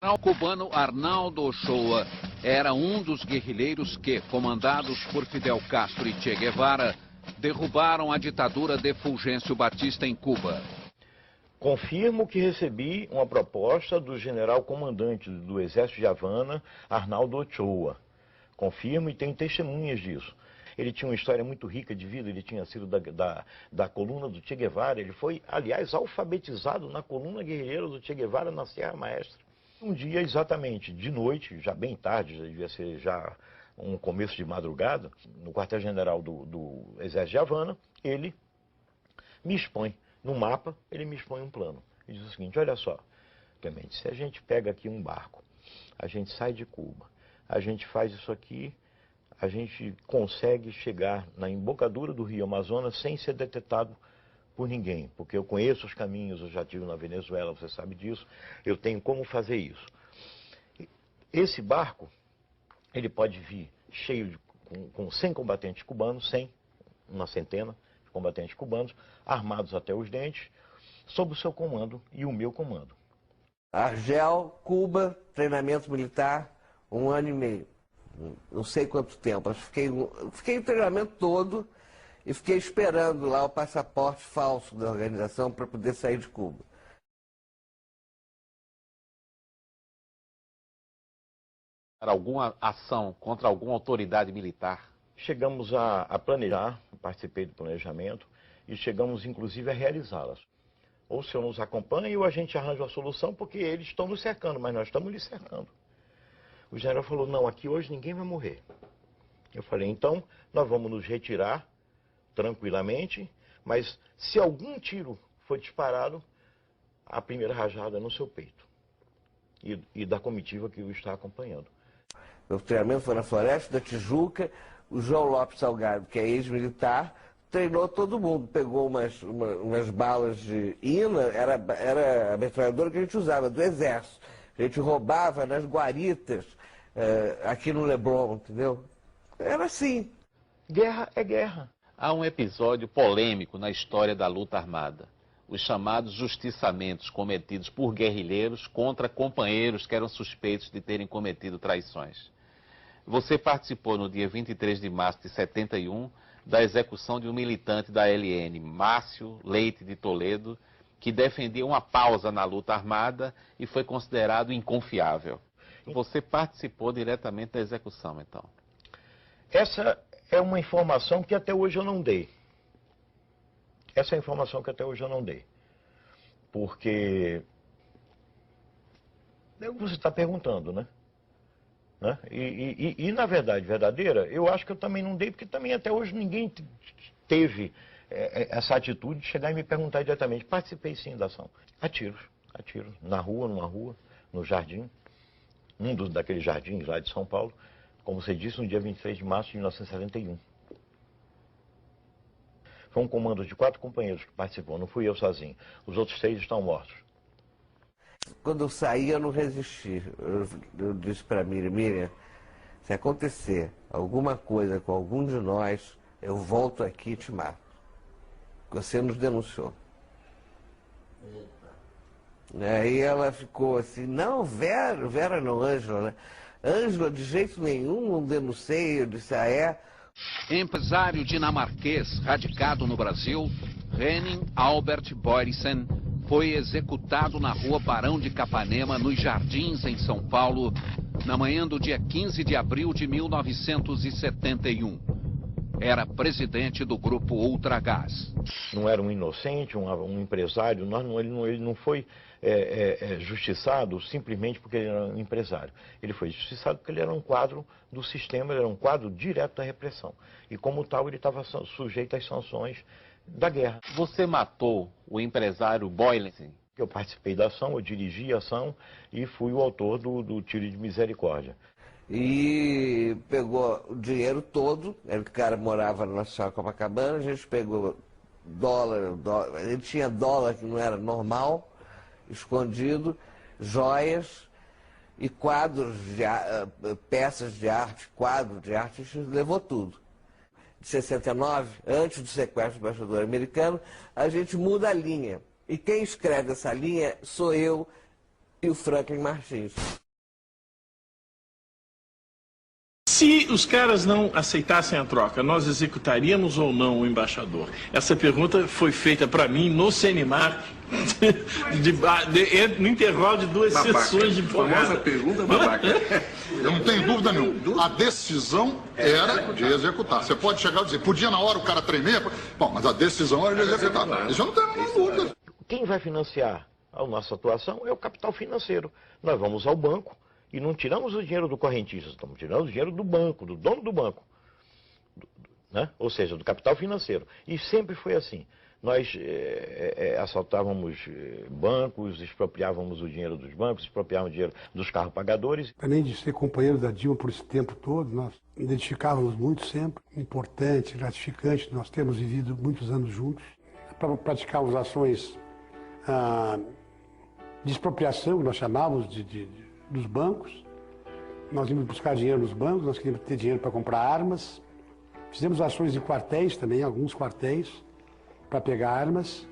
O cubano Arnaldo Ochoa era um dos guerrilheiros que, comandados por Fidel Castro e Che Guevara, derrubaram a ditadura de Fulgêncio Batista em Cuba. Confirmo que recebi uma proposta do general comandante do Exército de Havana, Arnaldo Ochoa. Confirmo e tenho testemunhas disso. Ele tinha uma história muito rica de vida, ele tinha sido da coluna do Che Guevara. Ele foi, aliás, alfabetizado na coluna guerrilheira do Che Guevara na Serra Maestra. Um dia, exatamente, de noite, já bem tarde, já devia ser já um começo de madrugada, no quartel-general do Exército de Havana, ele me expõe, no mapa, ele me expõe um plano. Ele diz o seguinte: olha só, Clemente, se a gente pega aqui um barco, a gente sai de Cuba, a gente faz isso aqui, a gente consegue chegar na embocadura do Rio Amazonas sem ser detectado por ninguém, porque eu conheço os caminhos, eu já estive na Venezuela, você sabe disso, eu tenho como fazer isso. Esse barco, ele pode vir cheio com 100 combatentes cubanos, 100, uma centena de combatentes cubanos, armados até os dentes, sob o seu comando e o meu comando. Argel, Cuba, treinamento militar, 1 ano e meio. Não sei quanto tempo, fiquei o treinamento todo e fiquei esperando lá o passaporte falso da organização para poder sair de Cuba. Alguma ação contra alguma autoridade militar? Chegamos a planejar, participei do planejamento e chegamos inclusive a realizá-las. Ou o senhor nos acompanha ou a gente arranja uma solução, porque eles estão nos cercando, mas nós estamos lhes cercando. O general falou: não, aqui hoje ninguém vai morrer. Eu falei: então nós vamos nos retirar tranquilamente, mas se algum tiro for disparado, a primeira rajada é no seu peito e da comitiva que o está acompanhando. Meu treinamento foi na Floresta da Tijuca. O João Lopes Salgado, que é ex-militar, treinou todo mundo. Pegou umas balas de INA, era a metralhadora que a gente usava, do Exército. A gente roubava nas guaritas, aqui no Leblon, entendeu? Era assim. Guerra é guerra. Há um episódio polêmico na história da luta armada. Os chamados justiçamentos cometidos por guerrilheiros contra companheiros que eram suspeitos de terem cometido traições. Você participou no dia 23 de março de 71 da execução de um militante da LN, Márcio Leite de Toledo, que defendia uma pausa na luta armada e foi considerado inconfiável. Você participou diretamente da execução, então? Essa é uma informação que até hoje eu não dei. Essa é a informação que até hoje eu não dei. Porque você está perguntando, né? E na verdade verdadeira, eu acho que eu também não dei, porque também até hoje ninguém teve essa atitude de chegar e me perguntar diretamente. Participei sim da ação. A tiros, na rua, numa rua, no jardim, daqueles jardins lá de São Paulo, como você disse, no dia 23 de março de 1971. Foi um comando de 4 companheiros que participou, não fui eu sozinho. Os outros 3 estão mortos. Quando eu saí, eu não resisti. Eu disse para Miriam, se acontecer alguma coisa com algum de nós, eu volto aqui e te mato. Você nos denunciou. Aí ela ficou assim: não, Vera não, Ângela, né? Ângela, de jeito nenhum, não denunciei. Eu disse: ah, é? Empresário dinamarquês radicado no Brasil, Henning Albert Boysen, foi executado na rua Barão de Capanema, nos Jardins, em São Paulo, na manhã do dia 15 de abril de 1971. Era presidente do grupo Ultragás. Não era um inocente, um empresário, ele não foi justiçado simplesmente porque ele era um empresário. Ele foi justiçado porque ele era um quadro do sistema, ele era um quadro direto da repressão. E como tal, ele estava sujeito às sanções da guerra. Você matou o empresário Boysen? Eu participei da ação, eu dirigi a ação e fui o autor do tiro de misericórdia. E pegou o dinheiro todo, o cara morava na Nacional Copacabana, a gente pegou dólar, ele tinha dólar que não era normal, escondido, joias e quadros, peças de arte, quadro de arte, a gente levou tudo. De 69, antes do sequestro do embaixador americano, a gente muda a linha. E quem escreve essa linha sou eu, e o Franklin Martins. Se os caras não aceitassem a troca, nós executaríamos ou não o embaixador? Essa pergunta foi feita para mim no Seminar, no intervalo de duas sessões de famosa porrada. Pergunta babaca. Eu não tenho dúvida nenhuma. A decisão era de executar. Você pode chegar e dizer, podia na hora o cara tremer? Bom, mas a decisão era de executar. Isso eu não tenho a menor dúvida. Quem vai financiar a nossa atuação é o capital financeiro. Nós vamos ao banco e não tiramos o dinheiro do correntista, estamos tirando o dinheiro do banco, do dono do banco, né? Ou seja, do capital financeiro. E sempre foi assim. Nós assaltávamos bancos, expropriávamos o dinheiro dos bancos, expropriávamos o dinheiro dos carros pagadores. Além de ser companheiro da Dilma por esse tempo todo, nós identificávamos muito sempre, importante, gratificante, nós temos vivido muitos anos juntos, para praticarmos ações de expropriação, que nós chamávamos dos bancos. Nós íamos buscar dinheiro nos bancos, nós queríamos ter dinheiro para comprar armas. Fizemos ações de quartéis também, alguns quartéis, para pegar armas.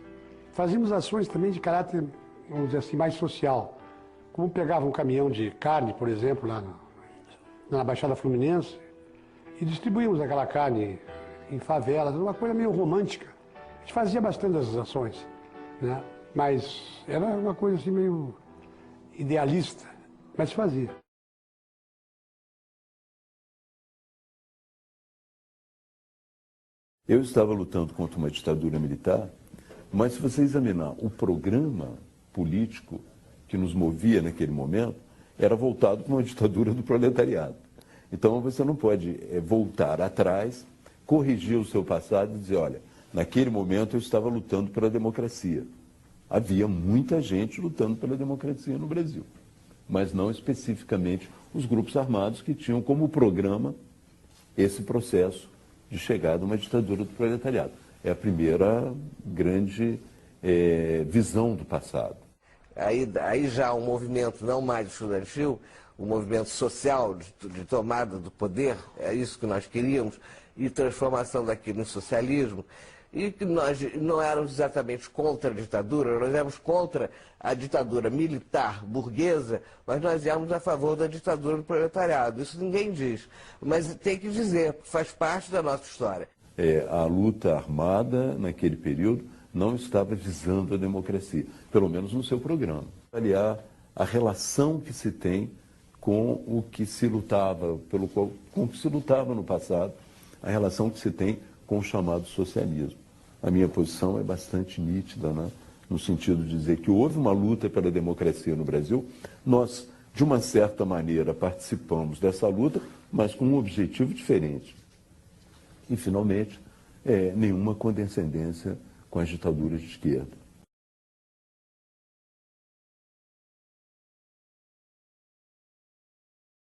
Fazíamos ações também de caráter, vamos dizer assim, mais social. Como pegava um caminhão de carne, por exemplo, lá na Baixada Fluminense, e distribuímos aquela carne em favelas, uma coisa meio romântica. A gente fazia bastante essas ações, né? Mas era uma coisa assim meio idealista, mas fazia. Eu estava lutando contra uma ditadura militar, mas se você examinar o programa político que nos movia naquele momento, era voltado para uma ditadura do proletariado. Então você não pode voltar atrás, corrigir o seu passado e dizer, olha, naquele momento eu estava lutando pela democracia. Havia muita gente lutando pela democracia no Brasil, mas não especificamente os grupos armados que tinham como programa esse processo de chegada a uma ditadura do proletariado. É a primeira grande visão do passado. Aí já um movimento não mais estudantil, um movimento social de tomada do poder, é isso que nós queríamos, e transformação daquilo em socialismo. E que nós não éramos exatamente contra a ditadura, nós éramos contra a ditadura militar burguesa, mas nós éramos a favor da ditadura do proletariado. Isso ninguém diz, mas tem que dizer, faz parte da nossa história. A luta armada, naquele período, não estava visando a democracia, pelo menos no seu programa. Aliar a relação que se tem com o que se lutava, com o que se lutava no passado, a relação que se tem com o chamado socialismo. A minha posição é bastante nítida, né? No sentido de dizer que houve uma luta pela democracia no Brasil. Nós, de uma certa maneira, participamos dessa luta, mas com um objetivo diferente. E, finalmente, nenhuma condescendência com as ditaduras de esquerda.